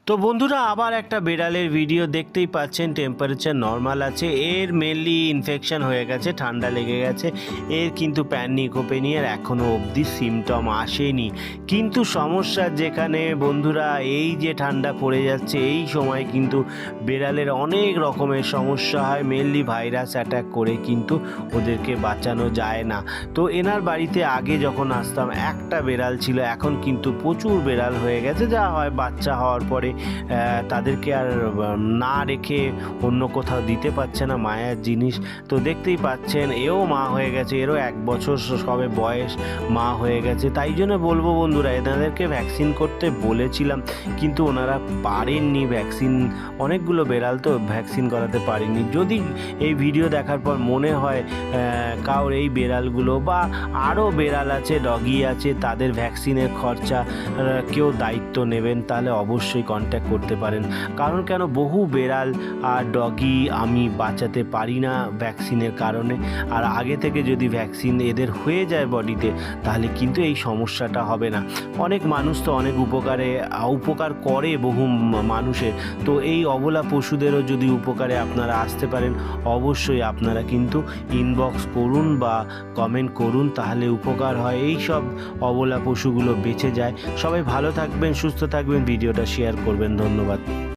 তো বন্ধুরা আবার একটা বিড়ালের ভিডিও দেখতেই পাচ্ছেন। টেম্পারেচার নর্মাল আছে, এর মেনলি ইনফেকশন হয়ে গেছে, ঠান্ডা লেগে গেছে। এর কিন্তু প্যানিকোপেনিয়ার এখনও অবধি সিমটম আসেনি। কিন্তু সমস্যা যেখানে বন্ধুরা, এই যে ঠান্ডা পড়ে যাচ্ছে এই সময় কিন্তু বিড়ালের অনেক রকমের সমস্যা হয়। মেনলি ভাইরাস অ্যাটাক করে কিন্তু ওদেরকে বাঁচানো যায় না। তো এনার বাড়িতে আগে যখন আসতাম একটা বিড়াল ছিল, এখন কিন্তু প্রচুর বিড়াল হয়ে গেছে। যা হয় বাচ্চা হওয়ার পরে তাদেরকে আর না রেখে অন্য কোথাও দিতে পারছে না, মায়ের জিনিস। তো দেখতেই পাচ্ছেন এও মা হয়ে গেছে, এরও 1 বছর সবে বয়স, মা হয়ে গেছে। তাই জন্য বলবো বন্ধুরা, এনাদেরকে ভ্যাকসিন করতে বলেছিলাম কিন্তু ওনারা পারেননি ভ্যাকসিন। অনেকগুলো বেড়াল তো ভ্যাকসিন করাতে পারেনি। যদি এই ভিডিও দেখার পর মনে হয় কারোর এই বেড়ালগুলো বা আরও বেড়াল আছে, ডগি আছে, তাদের ভ্যাকসিনের খরচা কেউ দায়িত্ব নেবেন, তাহলে অবশ্যই কন্ট্যাক্ট করতে পারেন। কারণ কেন, বহু বেড়াল আর ডগি আমি বাঁচাতে পারি না ভ্যাকসিনের কারণে। আর আগে থেকে যদি ভ্যাকসিন এদের হয়ে যায় বডিতে, তাহলে কিন্তু এই সমস্যাটা হবে না। অনেক মানুষ তো অনেক উপকার করে বহু মানুষের। তো এই অবলা পশুদেরও যদি উপকারে আপনারা আসতে পারেন, অবশ্যই আপনারা কিন্তু ইনবক্স করুন বা কমেন্ট করুন, তাহলে উপকার হয়, এই সব অবলা পশুগুলো বেঁচে যায়। সবাই ভালো থাকবেন, সুস্থ থাকবেন, ভিডিওটা শেয়ার করবেন। ধন্যবাদ।